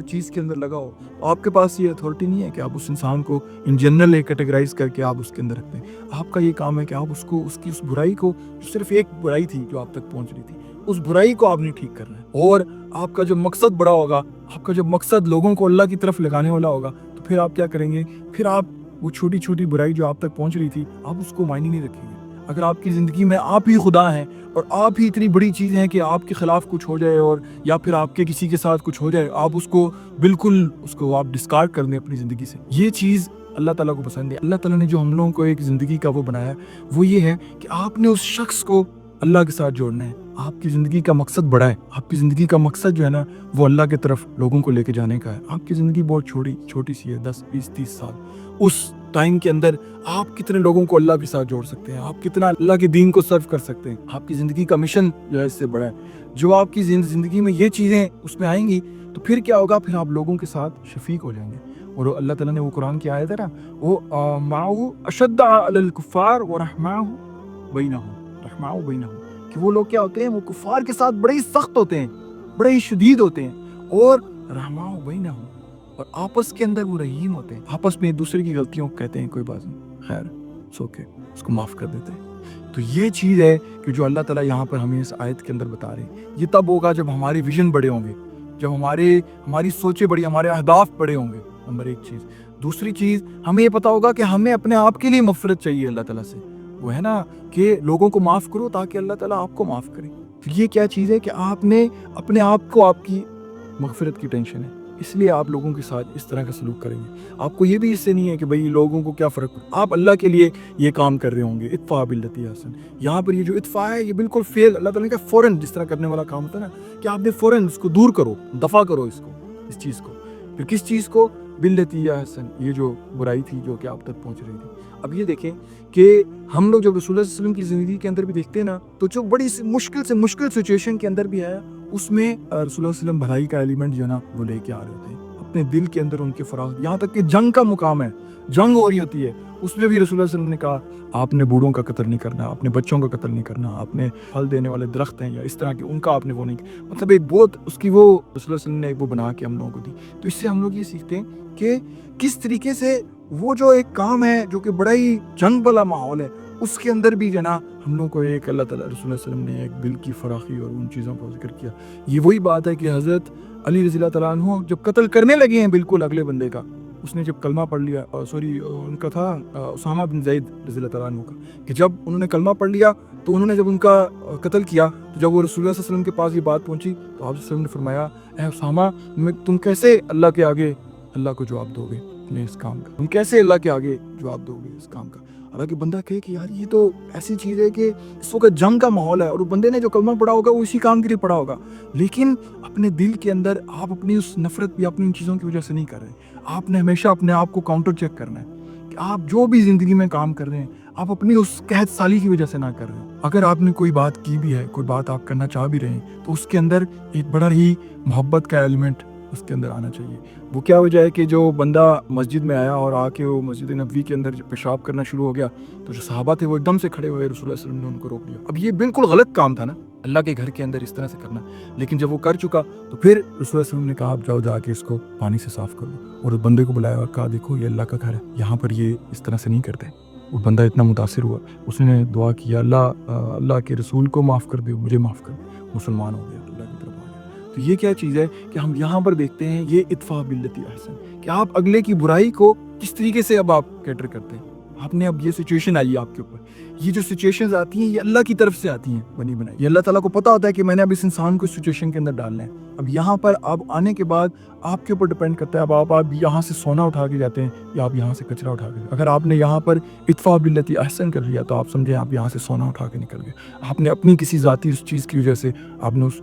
چیز کے اندر لگا ہو. آپ کے پاس یہ اتھارٹی نہیں ہے کہ آپ اس انسان کو ان جنرل کیٹیگرائز کر کے آپ اس کے اندر رکھتے ہیں. آپ کا یہ کام ہے کہ آپ اس کو اس کی اس برائی کو، جو صرف ایک برائی تھی جو آپ تک پہنچ رہی تھی، اس برائی کو آپ نے ٹھیک کرنا ہے. اور آپ کا جب مقصد بڑا ہوگا، آپ کا جب مقصد لوگوں کو اللہ کی طرف لگانے والا ہوگا، تو پھر آپ کیا کریں گے؟ پھر آپ وہ چھوٹی چھوٹی برائی جو آپ تک پہنچ رہی تھی، آپ اس کو معنی نہیں رکھیں گے. اگر آپ کی زندگی میں آپ ہی خدا ہیں، اور آپ ہی اتنی بڑی چیز ہیں کہ آپ کے خلاف کچھ ہو جائے، اور یا پھر آپ کے کسی کے ساتھ کچھ ہو جائے، آپ اس کو بالکل اس کو آپ ڈسکارڈ کر دیں اپنی زندگی سے، یہ چیز اللہ تعالیٰ کو پسند ہے. اللہ تعالیٰ نے جو ہم لوگوں کو ایک زندگی کا وہ بنایا وہ یہ ہے کہ آپ نے اس شخص کو اللہ کے ساتھ جوڑنا ہے. آپ کی زندگی کا مقصد بڑا ہے، آپ کی زندگی کا مقصد جو ہے نا وہ اللہ کے طرف لوگوں کو لے کے جانے کا ہے. آپ کی زندگی بہت چھوٹی سی ہے، 10 20 30 سال. اس ٹائم کے اندر آپ کتنے لوگوں کو اللہ کے ساتھ جوڑ سکتے ہیں، آپ کتنا اللہ کے دین کو سرو کر سکتے ہیں. آپ کی زندگی کا مشن جو ہے اس سے بڑا ہے. جو آپ کی زندگی میں یہ چیزیں اس میں آئیں گی تو پھر کیا ہوگا؟ پھر آپ لوگوں کے ساتھ شفیق ہو جائیں گے. اور اللہ تعالیٰ نے وہ قرآن کی آیت ہے نا، وہ معه اشد علی الکفار ورحماء بینہم، کہ وہ لوگ کیا ہوتے ہیں؟ وہ کفار کے ساتھ بڑے ہی سخت ہوتے ہیں، بڑے ہی شدید ہوتے ہیں، اور رحماء بینہم، اور آپس کے اندر وہ رحیم ہوتے ہیں. آپس میں ایک دوسرے کی غلطیوں کو کہتے ہیں کوئی بات نہیں، خیر سوکے، اس کو معاف کر دیتے ہیں. تو یہ چیز ہے کہ جو اللہ تعالیٰ یہاں پر ہمیں اس آیت کے اندر بتا رہے ہیں. یہ تب ہوگا جب ہمارے ویژن بڑے ہوں گے، جب ہماری سوچیں بڑی، ہمارے اہداف بڑے ہوں گے. نمبر ایک چیز. دوسری چیز، ہمیں یہ پتا ہوگا کہ ہمیں اپنے آپ کے لیے مغفرت چاہیے اللہ تعالیٰ سے. وہ ہے نا کہ لوگوں کو معاف کرو تاکہ اللہ تعالیٰ آپ کو معاف کرے. پھر یہ کیا چیز ہے کہ آپ نے اپنے آپ کو، آپ کی مغفرت کی ٹینشن ہے، اس لیے آپ لوگوں کے ساتھ اس طرح کا سلوک کریں گے. آپ کو یہ بھی اس سے نہیں ہے کہ بھئی لوگوں کو کیا فرق، آپ اللہ کے لیے یہ کام کر رہے ہوں گے. ادفع باللتی احسن، یہاں پر یہ جو ادفع ہے یہ بالکل فیل اللہ تعالیٰ کا فوراً جس طرح کرنے والا کام ہوتا ہے نا، کہ آپ نے فوراً اس کو دور کرو، دفع کرو اس چیز کو. پھر کس چیز کو؟ باللتی احسن، یہ جو برائی تھی جو کہ آپ تک پہنچ رہی تھی۔ اب یہ دیکھیں کہ ہم لوگ جب رسول اللہ صلی اللہ علیہ وسلم کی زندگی کے اندر بھی دیکھتے ہیں نا، تو جو بڑی مشکل سچویشن کے اندر بھی آیا، اس میں رسول اللہ صلی اللہ علیہ وسلم بھلائی کا ایلیمنٹ جو ہے نا وہ لے کے آ رہے ہوتے ہیں اپنے دل کے اندر، ان کے فراغ، یہاں تک کہ جنگ کا مقام ہے، جنگ ہو رہی ہوتی ہے، اس میں بھی رسول اللہ صلی اللہ علیہ وسلم نے کہا آپ نے بوڑھوں کا قتل نہیں کرنا، آپ نے بچوں کا قتل نہیں کرنا، آپ نے پھل دینے والے درخت ہیں یا اس طرح کے ان کا آپ نے وہ نہیں کیا، مطلب ایک بہت اس کی وہ رسول اللہ علیہ وسلم نے ایک وہ بنا کے ہم لوگوں کو دی۔ تو اس سے ہم لوگ یہ سیکھتے ہیں کہ کس طریقے سے وہ جو ایک کام ہے جو کہ بڑا ہی جنگ والا ماحول ہے، اس کے اندر بھی جنا ہم لوگ کو ایک اللہ تعالیٰ رسول اللہ علیہ وسلم نے ایک دل کی فراخی اور ان چیزوں کو ذکر کیا۔ یہ وہی بات ہے کہ حضرت علی رضی اللہ تعالیٰ عنہ جب قتل کرنے لگے ہیں بالکل اگلے بندے کا، اس نے جب کلمہ پڑھ لیا، ان کا تھا اسامہ بن زید رضی اللہ تعالیٰ عنہ کا، کہ جب انہوں نے کلمہ پڑھ لیا تو انہوں نے جب ان کا قتل کیا، تو جب وہ رسول اللہ صلی اللہ علیہ وسلم کے پاس یہ بات پہنچی تو آپ صلی اللہ علیہ وسلم نے فرمایا اے اسامہ، تم کیسے اللہ کے آگے اللہ کو جواب دو گے اپنے اس کام کا، تم کیسے اللہ کے آگے جواب دو گے اس کام کا؟ حالانکہ بندہ کہے کہ یار یہ تو ایسی چیز ہے کہ اس وقت جنگ کا ماحول ہے اور بندے نے جو کلمہ پڑھا ہوگا وہ اسی کام کے لیے پڑھا ہوگا، لیکن اپنے دل کے اندر آپ اپنی اس نفرت بھی اپنی ان چیزوں کی وجہ سے نہیں کر رہے۔ آپ نے ہمیشہ اپنے آپ کو کاؤنٹر چیک کرنا ہے کہ آپ جو بھی زندگی میں کام کر رہے ہیں آپ اپنی اس قحط سالی کی وجہ سے نہ کر رہے ہیں۔ اگر آپ نے کوئی بات کی بھی ہے، کوئی بات آپ کرنا چاہ بھی رہے ہیں، تو اس کے اندر ایک بڑا ہی محبت کا ایلیمنٹ اس کے اندر آنا چاہیے۔ وہ کیا وجہ ہے کہ جو بندہ مسجد میں آیا اور آ کے وہ مسجد نبوی کے اندر پیشاب کرنا شروع ہو گیا، تو جو صحابہ تھے وہ ایک دم سے کھڑے ہوئے، رسول اللہ صلی اللہ علیہ وسلم نے ان کو روک لیا۔ اب یہ بالکل غلط کام تھا نا، اللہ کے گھر کے اندر اس طرح سے کرنا، لیکن جب وہ کر چکا تو پھر رسول اللہ صلی اللہ علیہ وسلم نے کہا آپ جاؤ جا کے اس کو پانی سے صاف کرو، اور اس بندے کو بلایا اور کہا دیکھو یہ اللہ کا گھر ہے، یہاں پر یہ اس طرح سے نہیں کرتے۔ وہ بندہ اتنا متاثر ہوا، اس نے دعا کیا اللہ کے رسول کو معاف کر دے، مجھے معاف کر دے، مسلمان ہو گیا، اللہ کی طرف آ گیا۔ تو یہ کیا چیز ہے کہ ہم یہاں پر دیکھتے ہیں یہ ادفع باللتی احسن، کہ آپ اگلے کی برائی کو کس طریقے سے اب آپ کیٹر کرتے ہیں۔ آپ نے اب یہ سچویشن آئی آپ کے اوپر، یہ جو سچویشنز آتی ہیں یہ اللہ کی طرف سے آتی ہیں بنی بنائی، یہ اللہ تعالیٰ کو پتا ہوتا ہے کہ میں نے اب اس انسان کو اس سچویشن کے اندر ڈالنا ہے۔ اب یہاں پر آپ آنے کے بعد آپ کے اوپر ڈیپینڈ کرتا ہے اب آپ یہاں سے سونا اٹھا کے جاتے ہیں یا آپ یہاں سے کچرا اٹھا کے۔ اگر آپ نے یہاں پر ادفع باللتی احسن کر لیا تو آپ سمجھیں آپ یہاں سے سونا اٹھا کے نکل گئے۔ آپ نے اپنی کسی ذاتی اس چیز کی وجہ سے آپ نے اس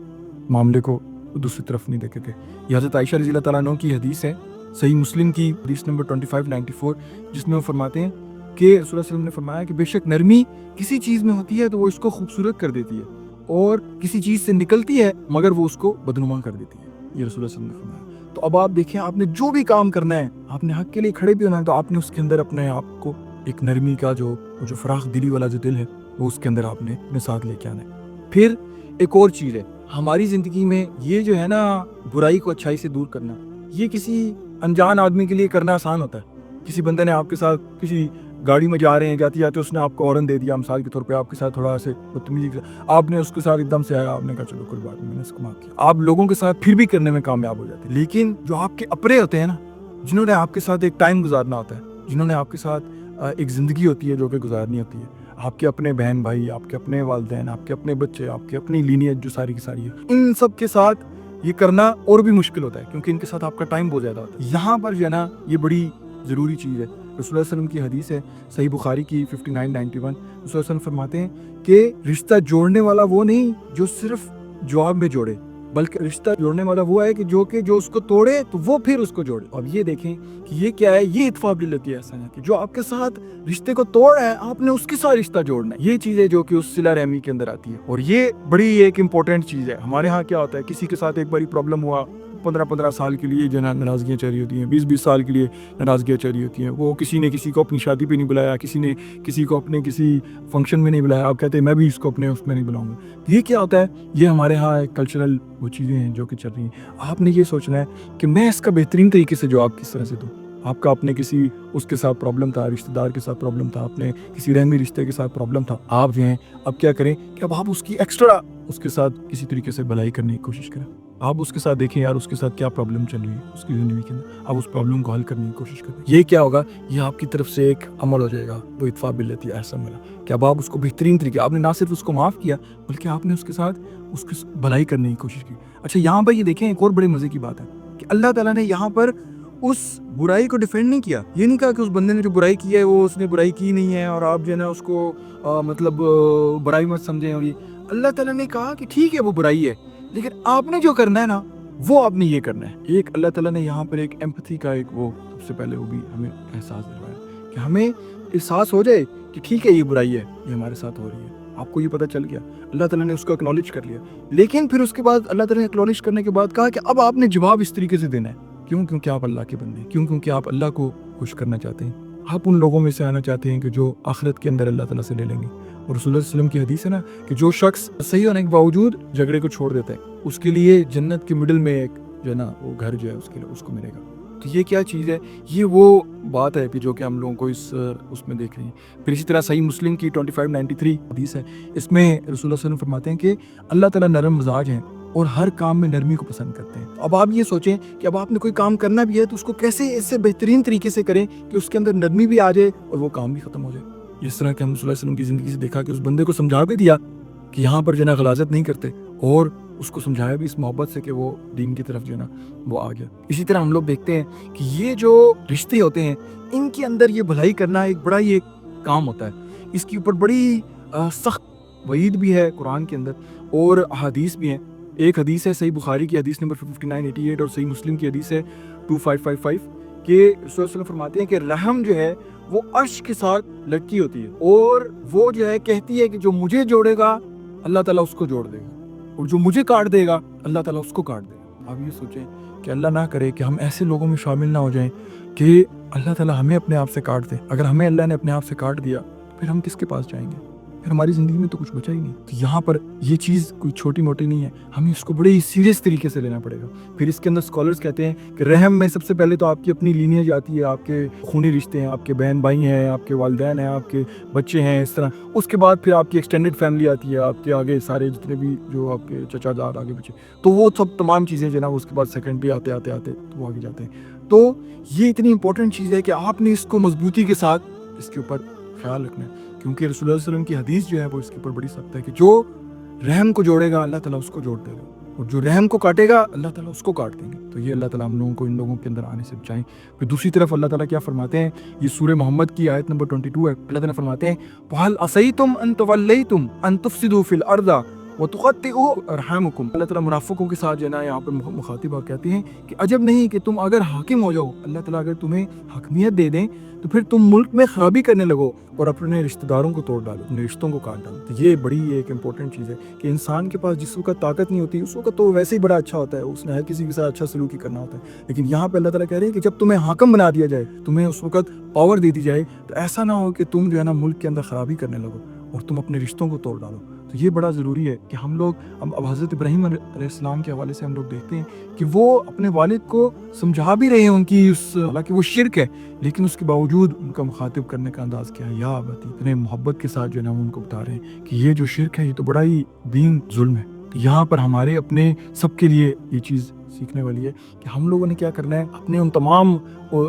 معاملے کو دوسری طرف نہیں دیکھے تھے۔ یہ حضرت عائشہ رضی اللہ تعالیٰ عنہ کی حدیث ہے، صحیح مسلم کی حدیث نمبر 2594، جس میں وہ فرماتے ہیں کہ رسول اللہ صلی اللہ علیہ وسلم نے فرمایا کہ بے شک نرمی کسی چیز میں ہوتی ہے تو وہ اس کو خوبصورت کر دیتی ہے، اور کسی چیز سے نکلتی ہے مگر وہ اس کو بدنما کر دیتی ہے، یہ رسول اللہ صلی اللہ علیہ وسلم نے فرمایا۔ تو اب آپ دیکھیں آپ نے جو بھی کام کرنا ہے، آپ نے حق کے لیے کھڑے بھی ہونا ہے، تو آپ نے اس کے اندر اپنے آپ کو ایک نرمی کا جو فراخ دلی والا جو دل ہے وہ اس کے اندر آپ نے اپنے ساتھ لے کے آنا ہے۔ پھر ایک اور چیز ہے ہماری زندگی میں، یہ جو ہے نا برائی کو اچھائی سے دور کرنا، یہ کسی انجان آدمی کے لیے کرنا آسان ہوتا ہے۔ کسی بندے نے آپ کے ساتھ کسی گاڑی میں جا رہے ہیں، جاتے جاتے اس نے آپ کو ہارن دے دیا مثال کے طور پہ، آپ کے ساتھ تھوڑا سے بدتمیزی کے ساتھ آپ نے اس کے ساتھ ایک دم سے آیا، آپ نے کہا چلو کوئی بات نہیں، میں نے اس کو معاف کیا، آپ لوگوں کے ساتھ پھر بھی کرنے میں کامیاب ہو جاتے ہیں۔ لیکن جو آپ کے اپنے ہوتے ہیں نا، جنہوں نے آپ کے ساتھ ایک ٹائم گزارنا ہوتا ہے، جنہوں نے آپ کے ساتھ ایک زندگی ہوتی ہے جو کہ گزارنی ہوتی ہے، آپ کے اپنے بہن بھائی، آپ کے اپنے والدین، آپ کے اپنے بچے، آپ کے اپنی لینیت جو ساری کی ساری ہے، ان سب کے ساتھ یہ کرنا اور بھی مشکل ہوتا ہے کیونکہ ان کے ساتھ آپ کا ٹائم بہت زیادہ ہوتا ہے۔ یہاں پر جو ہے نا یہ بڑی ضروری چیز ہے۔ رسول اللہ صلی اللہ علیہ وسلم کی حدیث ہے صحیح بخاری کی 5991، رسول اللہ صلی اللہ علیہ وسلم فرماتے ہیں کہ رشتہ جوڑنے والا وہ نہیں جو صرف جواب میں جوڑے، بلکہ رشتہ جوڑنے والا وہ ہے کہ جو اس کو توڑے تو وہ پھر اس کو جوڑے۔ اب یہ دیکھیں کہ یہ کیا ہے، یہ ادفع باللتی احسن ہے کہ جو آپ کے ساتھ رشتے کو توڑ ہے آپ نے اس کے ساتھ رشتہ جوڑنا ہے۔ یہ چیز ہے جو کہ اس صلہ رحمی کے اندر آتی ہے، اور یہ بڑی ایک امپورٹنٹ چیز ہے۔ ہمارے ہاں کیا ہوتا ہے، کسی کے ساتھ ایک باری پرابلم ہوا، 15 سال کے لیے جو ناراضگیاں چل رہی ہوتی ہیں، 20 سال کے لیے ناراضگیاں چل رہی ہوتی ہیں، وہ کسی نے کسی کو اپنی شادی پہ نہیں بلایا، کسی نے کسی کو اپنے کسی فنکشن میں نہیں بلایا، آپ کہتے ہیں میں بھی اس کو اپنے اس میں نہیں بلاؤں گا۔ یہ کیا ہوتا ہے، یہ ہمارے ہاں ایک کلچرل وہ چیزیں ہیں جو کہ چل رہی ہیں۔ آپ نے یہ سوچنا ہے کہ میں اس کا بہترین طریقے سے جواب کس طرح سے دوں۔ آپ کا اپنے کسی اس کے ساتھ پرابلم تھا، رشتہ دار کے ساتھ پرابلم تھا، اپنے کسی رحمی رشتے کے ساتھ پرابلم تھا، آپ جو ہیں اب کیا کریں کہ اب آپ اس کی ایکسٹرا اس کے ساتھ کسی طریقے سے بھلائی کرنے کی کوشش کریں۔ آپ اس کے ساتھ دیکھیں یار اس کے ساتھ کیا پرابلم چل رہی ہے اس کی زندگی کے اندر، آپ اس پرابلم کو حل کرنے کی کوشش کریں۔ یہ کیا ہوگا، یہ آپ کی طرف سے ایک عمل ہو جائے گا وہ ادفع باللتی احسن والا، کہ اب آپ اس کو بہترین طریقے، آپ نے نہ صرف اس کو معاف کیا بلکہ آپ نے اس کے ساتھ اس کی بھلائی کرنے کی کوشش کی۔ اچھا یہاں پر یہ دیکھیں ایک اور بڑے مزے کی بات ہے کہ اللہ تعالیٰ نے یہاں پر اس برائی کو ڈیفینڈ نہیں کیا، یہ نہیں کہا کہ اس بندے نے جو برائی کی ہے وہ اس نے برائی کی نہیں ہے اور آپ جو ہے نا اس کو مطلب برائی مت سمجھیں، اور یہ اللہ تعالیٰ نے کہا کہ ٹھیک ہے وہ برائی ہے، لیکن آپ نے جو کرنا ہے نا وہ آپ نے یہ کرنا ہے. ایک اللہ تعالیٰ نے یہاں پر ایک ایمپتھی کا ایک وہ سب سے پہلے وہ بھی ہمیں احساس دلوایا کہ ہمیں احساس ہو جائے کہ ٹھیک ہے یہ برائی ہے یہ ہمارے ساتھ ہو رہی ہے. آپ کو یہ پتہ چل گیا, اللہ تعالیٰ نے اس کو اکنالج کر لیا, لیکن پھر اس کے بعد اللہ تعالیٰ نے اکنالج کرنے کے بعد کہا کہ اب آپ نے جواب اس طریقے سے دینا ہے. کیوں؟ کیونکہ آپ اللہ کے بندے ہیں. کیوں؟ کیونکہ آپ اللہ کو خوش کرنا چاہتے ہیں. آپ ان لوگوں میں سے آنا چاہتے ہیں کہ جو آخرت کے اندر اللہ تعالیٰ سے لے لیں گے. اور رسول اللہ صلی اللہ علیہ وسلم کی حدیث ہے نا کہ جو شخص صحیح ہونے کے باوجود جھگڑے کو چھوڑ دیتا ہے اس کے لیے جنت کے مڈل میں ایک جو ہے نا وہ گھر جو ہے اس کے لیے اس کو ملے گا. تو یہ کیا چیز ہے؟ یہ وہ بات ہے کہ جو کہ ہم لوگوں کو اس میں دیکھ رہے ہیں. پھر اسی طرح صحیح مسلم کی 2593 حدیث ہے, اس میں رسول اللہ صلی اللہ علیہ وسلم فرماتے ہیں کہ اللہ تعالیٰ نرم مزاج ہیں اور ہر کام میں نرمی کو پسند کرتے ہیں. اب آپ یہ سوچیں کہ اب آپ نے کوئی کام کرنا بھی ہے تو اس کو کیسے اس سے بہترین طریقے سے کریں کہ اس کے اندر نرمی بھی آ جائے اور وہ کام بھی ختم ہو جائے. جس طرح کہ ہم صلی اللہ علیہ وسلم کی زندگی سے دیکھا کہ اس بندے کو سمجھا بھی دیا کہ یہاں پر جو ہے نا غلاظت نہیں کرتے, اور اس کو سمجھایا بھی اس محبت سے کہ وہ دین کی طرف جو ہے نا وہ آ گیا. اسی طرح ہم لوگ دیکھتے ہیں کہ یہ جو رشتے ہوتے ہیں ان کے اندر یہ بھلائی کرنا ایک بڑا ہی ایک کام ہوتا ہے. اس کے اوپر بڑی سخت وعید بھی ہے قرآن کے اندر اور احادیث بھی ہیں. ایک حدیث ہے صحیح بخاری کی حدیث نمبر 5988 اور صحیح مسلم کی حدیث ہے 2555 کہ رسول اللہ صلی اللہ علیہ وسلم فرماتے ہیں کہ رحم جو ہے وہ عرش کے ساتھ لٹکی ہوتی ہے اور وہ جو ہے کہتی ہے کہ جو مجھے جوڑے گا اللہ تعالیٰ اس کو جوڑ دے گا اور جو مجھے کاٹ دے گا اللہ تعالیٰ اس کو کاٹ دے گا. آپ یہ سوچیں کہ اللہ نہ کرے کہ ہم ایسے لوگوں میں شامل نہ ہو جائیں کہ اللہ تعالیٰ ہمیں اپنے آپ سے کاٹ دے. اگر ہمیں اللہ نے اپنے آپ سے کاٹ دیا پھر ہم کس کے پاس جائیں گے؟ پھر ہماری زندگی میں تو کچھ بچا ہی نہیں. تو یہاں پر یہ چیز کوئی چھوٹی موٹی نہیں ہے, ہمیں اس کو بڑے ہی سیریس طریقے سے لینا پڑے گا. پھر اس کے اندر اسکالرز کہتے ہیں کہ رحم میں سب سے پہلے تو آپ کی اپنی لینیج آتی ہے, آپ کے خونی رشتے ہیں, آپ کے بہن بھائی ہیں, آپ کے والدین ہیں, آپ کے بچے ہیں, اس طرح. اس کے بعد پھر آپ کی ایکسٹینڈڈ فیملی آتی ہے, آپ کے آگے سارے جتنے بھی جو آپ کے چچا جات آگے بچے, تو وہ سب تمام چیزیں جو نا اس کے بعد سیکنڈ بھی آتے آتے آتے تو وہ آگے جاتے ہیں. تو یہ اتنی امپورٹنٹ چیز ہے کہ آپ نے اس کو مضبوطی کے ساتھ اس کے اوپر خیال رکھنا ہے, کیونکہ رسول اللہ صلی اللہ علیہ وسلم کی حدیث جو ہے وہ اس کے اوپر بڑی سخت ہے کہ جو رحم کو جوڑے گا اللہ تعالیٰ اس کو جوڑ دے گا اور جو رحم کو کاٹے گا اللہ تعالیٰ اس کو کاٹ دیں گے. تو یہ اللہ تعالیٰ ہم لوگوں کو ان لوگوں کے اندر آنے سے بچائیں. پھر دوسری طرف اللہ تعالیٰ کیا فرماتے ہیں, یہ سورہ محمد کی آیت نمبر 22 ہے. اللہ تعالیٰ فرماتے ہیں وَهَلْ عَصَيْتُمْ أَن تَوَلَّيْتُمْ أَن تُفْسِدُوا فِي الْأَرْضِ وَتُقَطِّعُوا أَرْحَامَكُمْ. اللہ تعالیٰ منافقوں کے ساتھ جو ہے نا یہاں پر مخاطب اور کہتے ہیں کہ عجب نہیں کہ تم اگر حاکم ہو جاؤ, اللہ تعالیٰ اگر تمہیں حاکمیت دے دیں تو پھر تم ملک میں خرابی کرنے لگو اور اپنے رشتہ داروں کو توڑ ڈالو, اپنے رشتوں کو کاٹ ڈالو. تو یہ بڑی ایک امپورٹنٹ چیز ہے کہ انسان کے پاس جس وقت طاقت نہیں ہوتی اس وقت تو ویسے ہی بڑا اچھا ہوتا ہے, اس نے ہر کسی کے ساتھ اچھا سلوک ہی کرنا ہوتا ہے. لیکن یہاں پہ اللہ تعالیٰ کہہ رہے ہیں کہ جب تمہیں حاکم بنا دیا جائے, تمہیں اس وقت پاور دے دی جائے, تو ایسا نہ ہو کہ تم جو ہے نا ملک کے اندر خرابی کرنے لگو اور تم اپنے رشتوں کو توڑ ڈالو. تو یہ بڑا ضروری ہے کہ ہم لوگ اب حضرت ابراہیم علیہ السلام کے حوالے سے ہم لوگ دیکھتے ہیں کہ وہ اپنے والد کو سمجھا بھی رہے ہیں ان کی اس, حالانکہ وہ شرک ہے, لیکن اس کے باوجود ان کا مخاطب کرنے کا انداز کیا ہے, یا ابتی, اتنے محبت کے ساتھ جو ہے نا ان کو بتا رہے ہیں کہ یہ جو شرک ہے یہ تو بڑا ہی دین ظلم ہے. یہاں پر ہمارے اپنے سب کے لیے یہ چیز سیکھنے والی ہے کہ ہم لوگوں نے کیا کرنا ہے, اپنے ان تمام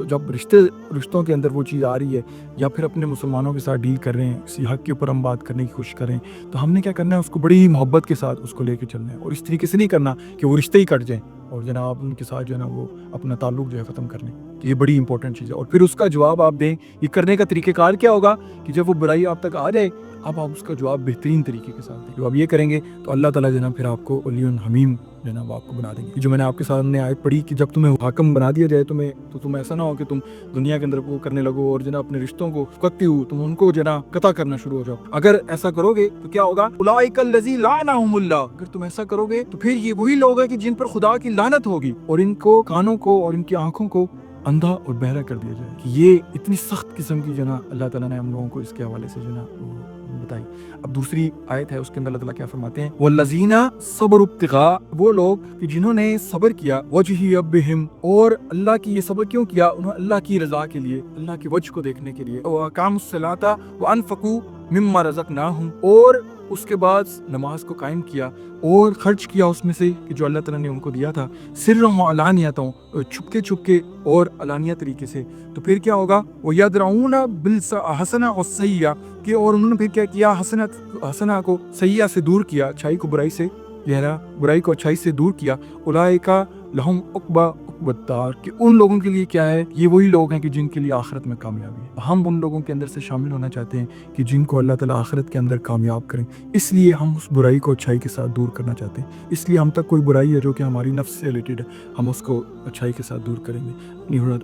جب رشتوں کے اندر وہ چیز آ رہی ہے یا پھر اپنے مسلمانوں کے ساتھ ڈیل کر رہے ہیں, کسی حق کے اوپر ہم بات کرنے کی کوشش کریں, تو ہم نے کیا کرنا ہے اس کو بڑی محبت کے ساتھ اس کو لے کے چلنا ہے, اور اس طریقے سے نہیں کرنا کہ وہ رشتے ہی کٹ جائیں اور جناب ان کے ساتھ جو ہے نا وہ اپنا تعلق جو ہے ختم کر لیں. تو یہ بڑی امپورٹنٹ چیز ہے. اور پھر اس کا جواب آپ دیں, یہ کرنے کا طریقہ کار کیا ہوگا کہ جب وہ برائی آپ تک آ جائے اب آپ اس کا جواب بہترین طریقے کے ساتھ دیں. جو آپ یہ کریں گے تو اللہ تعالیٰ جناب پھر آپ کو ولی حمیم جناب آپ کو بنا دیں گے. جو میں نے آپ کے سامنے آیت پڑھی کہ جب تمہیں حاکم بنا دیا جائے تو تم ایسا نہ ہو کہ تم دنیا کے اندر وہ کرنے لگو اور جناب اپنے رشتوں کو قطعی ہو تم ان کو جناب قطع کرنا شروع ہو جاؤ. اگر ایسا کرو گے تو کیا ہوگا, اولئک الذی لعنہم اللہ, اگر تم ایسا کرو گے تو پھر یہ وہی لوگ ہیں کہ جن پر خدا کی لعنت ہوگی اور ان کو کانوں کو اور ان کی آنکھوں کو اندھا اور بہرا کر دیا جائے. کہ یہ اتنی سخت قسم کی جناب اللہ تعالیٰ نے ہم لوگوں کو اس کے حوالے سے جناب بتائی. اب دوسری آیت ہے اس کے اندر اللہ تعالیٰ کیا فرماتے ہیں, والذین صبروا ابتغاء, وہ لوگ کہ جنہوں نے صبر کیا وجہ ربہم, اور اللہ کی یہ صبر کیوں کیا, انہوں اللہ کی رضا کے لیے, اللہ کی وجہ کو دیکھنے کے لیے, وَأَقَامُوا الصَّلَاةَ وَأَنفَقُوا مِمَّا رَزَقْنَاهُمْ, اور اس کے بعد نماز کو قائم کیا اور خرچ کیا اس میں سے کہ جو اللہ تعالیٰ نے ان کو دیا تھا, سرًا وعلانیۃ, چھپکے چھپکے اور علانیہ طریقے سے. تو پھر کیا ہوگا, وَيَدْرَؤُونَ بِالْحَسَنَةِ وَالسَّيِّئَةِ, کہ اور انہوں نے پھر کیا کیا, حسنہ کو سیئہ سے دور کیا, اچھائی کو برائی سے, برائی کو اچھائی سے دور کیا. اولئک لہم عقبیٰ والدار کہ ان لوگوں کے لیے کیا ہے، یہ وہی لوگ ہیں کہ جن کے لیے آخرت میں کامیابی ہے۔ ہم ان لوگوں کے اندر سے شامل ہونا چاہتے ہیں کہ جن کو اللہ تعالیٰ آخرت کے اندر کامیاب کریں، اس لیے ہم اس برائی کو اچھائی کے ساتھ دور کرنا چاہتے ہیں۔ اس لیے ہم تک کوئی برائی ہے جو کہ ہماری نفس سے ریلیٹڈ ہے، ہم اس کو اچھائی کے ساتھ دور کریں گے،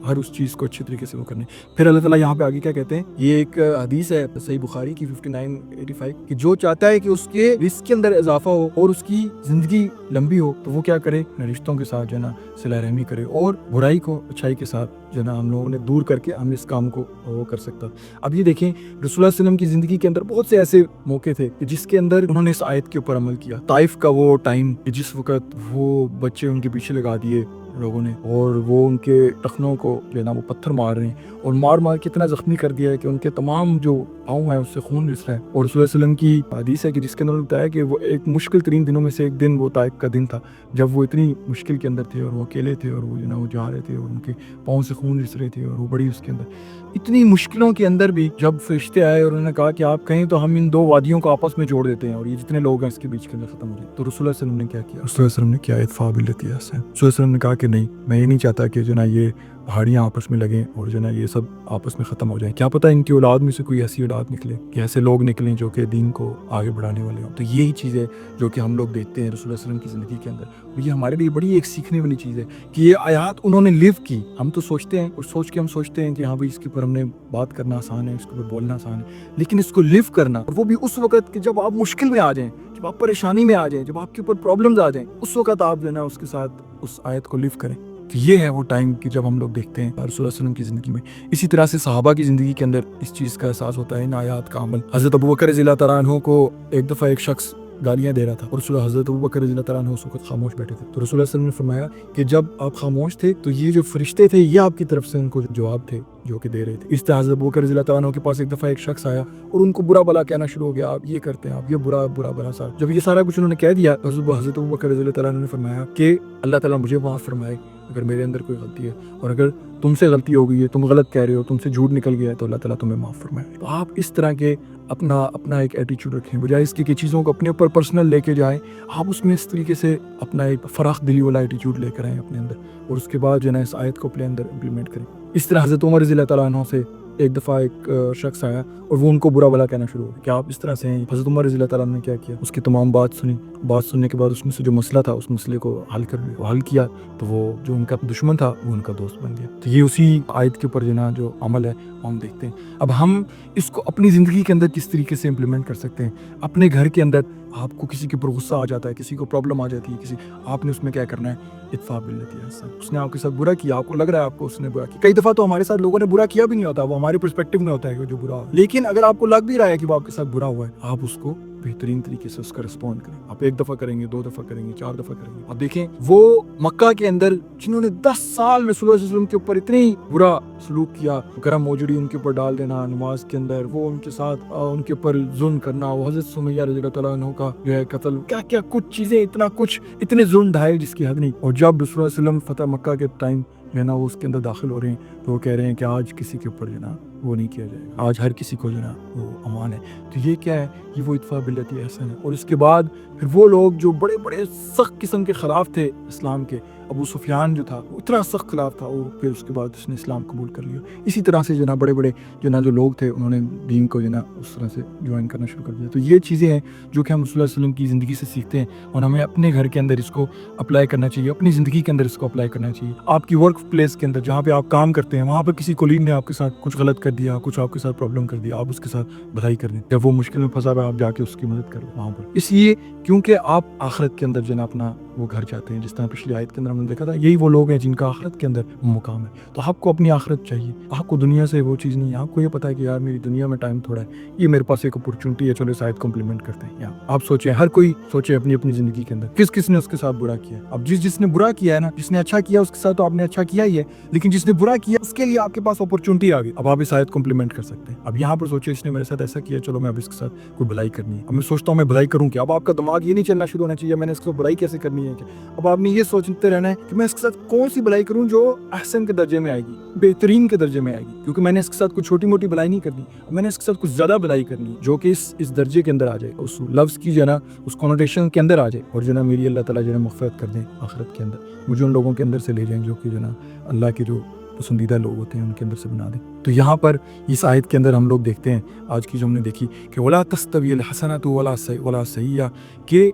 ہر اس چیز کو اچھے طریقے سے وہ کرنے۔ پھر اللہ تعالیٰ یہاں پہ آگے کیا کہتے ہیں، یہ ایک حدیث ہے صحیح بخاری کی 5985 کہ جو چاہتا ہے کہ اس کے رزق کے اندر اضافہ ہو اور اس کی زندگی لمبی ہو تو وہ کیا کرے، رشتوں کے ساتھ جو ہے نا صلہ رحمی کرے، اور برائی کو اچھائی کے ساتھ جو ہے نا ہم لوگوں نے دور کر کے ہم اس کام کو وہ کر سکتا۔ اب یہ دیکھیں رسول اللہ صلی اللہ علیہ وسلم کی زندگی کے اندر بہت سے ایسے موقع تھے کہ جس کے اندر انہوں نے اس آیت کے اوپر عمل کیا۔ طائف کا وہ ٹائم جس وقت وہ بچے ان کے پیچھے لگا دیے لوگوں نے، اور وہ ان کے ٹخنوں کو جو ہے نا وہ پتھر مار رہے ہیں، اور مار مار کے اتنا زخمی کر دیا ہے کہ ان کے تمام جو پاؤں ہیں اس سے خون رس رہا ہے۔ اور رسول اللہ علیہ وسلم کی حدیث ہے کہ جس کے اندر بتایا کہ وہ ایک مشکل ترین دنوں میں سے ایک دن وہ طائف کا دن تھا جب وہ اتنی مشکل کے اندر تھے اور وہ اکیلے تھے، اور وہ جو ہے نا وہ جا رہے تھے اور ان کے پاؤں سے خون رس رہے تھے، اور وہ بڑی اس کے اندر اتنی مشکلوں کے اندر بھی جب فرشتے آئے اور انہوں نے کہا کہ آپ کہیں تو ہم ان دو وادیوں کو آپس میں جوڑ دیتے ہیں اور یہ جتنے لوگ ہیں اس کے بیچ کے اندر ختم ہو جائے، تو رسول اللہ صلی اللہ علیہ وسلم نے کیا کیا؟ رسول اللہ صلی اللہ علیہ وسلم نے کیا ادفع باللتی احسن۔ رسول اللہ صلی اللہ علیہ وسلم نے کہا کہ نہیں، میں یہ نہیں چاہتا کہ جو نا یہ پہاڑیاں آپس میں لگیں اور جو نا یہ سب آپس میں ختم ہو جائیں، کیا پتہ ان کی اولاد میں سے کوئی ایسی اولاد نکلے کہ ایسے لوگ نکلیں جو کہ دین کو آگے بڑھانے والے ہوں۔ تو یہی چیز ہے جو کہ ہم لوگ دیکھتے ہیں رسول اللہ صلی اللہ علیہ وسلم کی زندگی کے اندر، اور یہ ہمارے لیے بڑی ایک سیکھنے والی چیز ہے کہ یہ آیات انہوں نے لیو کی۔ ہم تو سوچتے ہیں اور سوچ کے ہم سوچتے ہیں کہ ہاں بھائی اس کے اوپر ہم نے بات کرنا آسان ہے، اس کے اوپر بولنا آسان ہے، لیکن اس کو لیو کرنا، اور وہ بھی اس وقت کہ جب آپ مشکل میں آ جائیں، جب آپ پریشانی میں آ جائیں، جب آپ کے اوپر پرابلمز آ جائیں، اس وقت آپ جو ہے نا اس کے ساتھ اس آیت کو لیو کریں۔ تو یہ ہے وہ ٹائم کہ جب ہم لوگ دیکھتے ہیں رسول اللہ صلی اللہ علیہ وسلم کی زندگی میں۔ اسی طرح سے صحابہ کی زندگی کے اندر اس چیز کا احساس ہوتا ہے ان آیات کا عمل۔ حضرت ابوبکر رضی اللہ تعالیٰ عنہ کو ایک دفعہ ایک شخص گالیاں دے رہا تھا، اور حضرت ابوبکر رضی اللہ تعالیٰ عنہ اس وقت خاموش بیٹھے تھے، تو رسول اللہ صلی اللہ علیہ وسلم نے فرمایا کہ جب آپ خاموش تھے تو یہ جو فرشتے تھے یہ آپ کی طرف سے ان کو جواب تھے جو کہ دے رہے تھے۔ اس طرح حضرت ابوبکر رضی اللہ تعالیٰ عنہ کے پاس ایک دفعہ ایک شخص آیا اور ان کو برا بلا کہنا شروع ہو گیا، آپ یہ کرتے ہیں، آپ یہ برا برا بلا سا۔ جب یہ سارا کچھ انہوں نے کہہ دیا تو حضرت ابوبکر رضی اللہ تعالیٰ عنہ نے فرمایا کہ اللہ تعالیٰ مجھے معاف فرمائے اگر میرے اندر کوئی غلطی ہے، اور اگر تم سے غلطی ہو گئی ہے، تم غلط کہہ رہے ہو، تم سے جھوٹ نکل گیا ہے، تو اللہ تعالیٰ تمہیں معاف فرمائے۔ تو آپ اس طرح کے اپنا ایک ایٹیچیوڈ رکھیں، بجائے اس کی چیزوں کو اپنے اوپر پرسنل لے کے جائیں، آپ اس میں اس طریقے سے اپنا ایک فراخ دلی والا ایٹیچیوڈ لے کر آئیں اپنے اندر، اور اس کے بعد جو ہے نا اس آیت کو اپنے اندر امپلیمنٹ کریں۔ اس طرح حضرت عمر رضی اللہ تعالیٰ عنہ سے ایک دفعہ ایک شخص آیا اور وہ ان کو برا بلا کہنا شروع ہو گیا کہ آپ اس طرح سے ہیں۔ حضرت عمر رضی اللہ تعالیٰ عنہ نے کیا کیا، اس کی تمام بات سننے کے بعد اس میں سے جو مسئلہ تھا اس مسئلے کو حل کیا، تو وہ جو ان کا دشمن تھا وہ ان کا دوست بن گیا۔ تو یہ اسی آیت کے اوپر جو نا جو عمل ہے وہ ہم دیکھتے ہیں۔ اب ہم اس کو اپنی زندگی کے اندر کس طریقے سے امپلیمنٹ کر سکتے ہیں؟ اپنے گھر کے اندر آپ کو کسی کے اوپر غصہ آ جاتا ہے، کسی کو پرابلم آ جاتی ہے، آپ نے اس میں کیا کرنا ہے، ادفع باللتی احسن۔ اس نے آپ کے ساتھ برا کیا، آپ کو لگ رہا ہے آپ کو اس نے برا کیا، کئی دفعہ تو ہمارے ساتھ لوگوں نے برا کیا بھی نہیں ہوتا، وہ ہمارے پرسپیکٹیو میں ہوتا ہے کہ جو برا ہو، لیکن اگر آپ کو لگ بھی رہا ہے کہ وہ آپ کے ساتھ برا ہوا ہے، آپ اس کو بہترین طریقے سے اس کا رسپونڈ کریں۔ آپ ایک دفعہ کریں گے، 2 دفعہ کریں گے، 4 دفعہ کریں گے۔ آپ دیکھیں وہ مکہ کے اندر جنہوں نے 10 سال میں صلی اللہ علیہ وسلم کے اوپر اتنی برا سلوک کیا، گرم موجڑی ان کے اوپر ڈال دینا نماز کے اندر، وہ ان کے ساتھ ان کے اوپر ظلم کرنا، وہ حضرت سمیہ رضی اللہ تعالیٰ عنہ کا جو ہے قتل، کیا کچھ چیزیں، اتنا کچھ، اتنے ظلم ڈھائے جس کی حد نہیں۔ اور جب رسول اللہ صلی اللہ علیہ وسلم فتح مکہ کے ٹائم جو ہے نا وہ اس کے اندر داخل ہو رہے ہیں تو وہ کہہ رہے ہیں کہ آج کسی کے اوپر جو ہے نا وہ نہیں کیا جائے گا، آج ہر کسی کو جو ہے نا وہ امان ہے۔ تو یہ کیا ہے، یہ وہ ادفع باللتی احسن ہے۔ اور اس کے بعد پھر وہ لوگ جو بڑے بڑے سخت قسم کے خلاف تھے اسلام کے، ابو سفیان جو تھا وہ اتنا سخت خلاف تھا، وہ پھر اس کے بعد اس نے اسلام قبول کر لیا۔ اسی طرح سے جو نا بڑے بڑے جو لوگ تھے انہوں نے دین کو جو نا اس طرح سے جوائن کرنا شروع کر دیا۔ تو یہ چیزیں ہیں جو کہ ہم رسول اللہ صلی اللہ علیہ وسلم کی زندگی سے سیکھتے ہیں، اور ہمیں اپنے گھر کے اندر اس کو اپلائی کرنا چاہیے، اپنی زندگی کے اندر اس کو اپلائی کرنا چاہیے۔ آپ کی ورک پلیس کے اندر جہاں پہ آپ کام کرتے ہیں، وہاں پہ کسی کولیگ نے آپ کے ساتھ کچھ غلط کر دیا، کچھ آپ کے ساتھ پرابلم کر دیا، آپ اس کے ساتھ بھلائی کر دیں، جب وہ مشکل میں پھنسا ہوا آپ جا کے اس کی مدد کریں وہاں پر، اس لیے کیونکہ آپ آخرت کے اندر جو ہے نا اپنا وہ گھر چاہتے ہیں۔ جس طرح پچھلی آیت کے اندر ہم نے دیکھا تھا، یہی وہ لوگ ہیں جن کا آخرت کے اندر مقام ہے۔ تو آپ کو اپنی آخرت چاہیے، آپ کو دنیا سے وہ چیز نہیں ہے۔ آپ کو یہ پتا ہے کہ یار میری دنیا میں ٹائم تھوڑا ہے، یہ میرے پاس ایک اپرچونٹی ہے، چلو اس آیت کو امپلیمنٹ کرتے ہیں۔ آپ سوچیں، ہر کوئی سوچے اپنی اپنی زندگی کے اندر کس نے اس کے ساتھ برا کیا ہے۔ اب جس نے برا کیا ہے نا، جس نے اچھا کیا اس کے ساتھ تو آپ نے اچھا کیا ہی ہے، لیکن جس نے برا کیا اس کے لیے آپ کے پاس اپرچونٹی آ گئی، اب آپ اس آیت کو امپلیمنٹ کر سکتے ہیں۔ اب یہاں پر سوچے اس نے میرے ساتھ ایسا کیا، چلو میں اب اس کے ساتھ کوئی بھلائی کرنی ہے، اب میں سوچتا ہوں میں بھلائی کروں کیا۔ اب آپ کا دماغ یہ نہیں چلنا شروع ہونا چاہیے میں نے اس کو برائی کیسے کرنی ہے، نہیں ہے کہ اب آپ نے یہ سوچتے رہنا ہے کہ میں اس کے ساتھ کون سی بلائی کروں جو احسن کے درجے میں آئے گی، بہترین کے درجے میں آئے گی، کیونکہ میں نے اس کے ساتھ کوئی چھوٹی موٹی بلائی نہیں کرنی، میں نے اس کے ساتھ کچھ زیادہ بلائی کرنی جو کہ اس درجے کے اندر آ جائے، اس لفظ کی جو ہے نا اس کونوٹیشن کے اندر آ جائے، اور جو ہے نا میری اللہ تعالیٰ جو ہے مغفرت کر دیں آخرت کے اندر، مجھے ان لوگوں کے اندر سے لے جائیں جو کہ جو ہے نا اللہ کے جو پسندیدہ لوگ ہوتے ہیں ان کے اندر سے بنا دیں۔ تو یہاں پر اس آیت کے اندر ہم لوگ دیکھتے ہیں آج کی جو ہم نے دیکھی کہ ولا تستوی الحسنۃ ولا سیئہ، کہ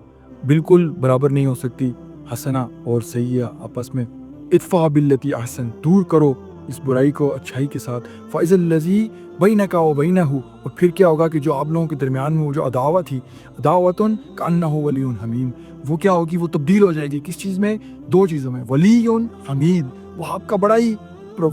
بالکل برابر نہیں ہو سکتی حسنہ اور سیئہ آپس میں، ادفع باللتی احسن، دور کرو اس برائی کو اچھائی کے ساتھ، فاذا الذی بینک وبینہ، اور پھر کیا ہوگا کہ جو آپ لوگوں کے درمیان میں وہ جو عداوت تھی، عداوۃ کأنہ ولی حمیم، وہ کیا ہوگی، وہ تبدیل ہو جائے گی کس چیز میں، دو چیزوں میں، ولی حمید، وہ آپ کا بڑا ہی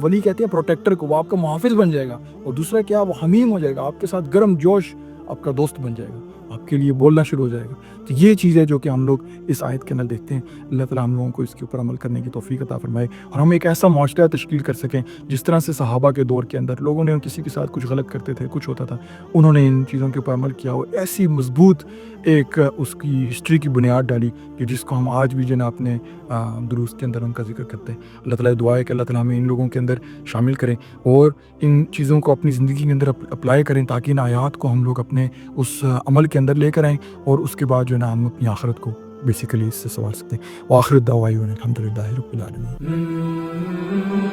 ولی کہتے ہیں پروٹیکٹر کو، وہ آپ کا محافظ بن جائے گا، اور دوسرا کیا، وہ حمیم ہو جائے گا، آپ کے ساتھ گرم جوش آپ کا دوست بن جائے گا، آپ کے لیے بولنا شروع ہو جائے گا۔ تو یہ چیز ہے جو کہ ہم لوگ اس آیت کے اندر دیکھتے ہیں۔ اللہ تعالیٰ ہم لوگوں کو اس کے اوپر عمل کرنے کی توفیق عطا فرمائے، اور ہم ایک ایسا معاشرہ تشکیل کر سکیں جس طرح سے صحابہ کے دور کے اندر لوگوں نے کسی کے ساتھ کچھ غلط کرتے تھے، کچھ ہوتا تھا، انہوں نے ان چیزوں کے اوپر عمل کیا ہو، ایسی مضبوط ایک اس کی ہسٹری کی بنیاد ڈالی کہ جس کو ہم آج بھی جو ہے نا اپنے دروس کے اندر ان کا ذکر کرتے ہیں۔ اللہ تعالیٰ دعا ہے کہ اللہ تعالیٰ ہمیں ان لوگوں کے اندر شامل کریں اور ان چیزوں کو اپنی زندگی کے اندر اپلائی کریں، تاکہ ان آیات کو ہم لوگ اپنے اس عمل کے اندر لے کر آئیں، اور اس کے بعد جو ہے نا ہم اپنی آخرت کو بیسیکلی اس سے سنوار سکتے ہیں۔ وآخر دعوانا الحمدللہ رب العالمین۔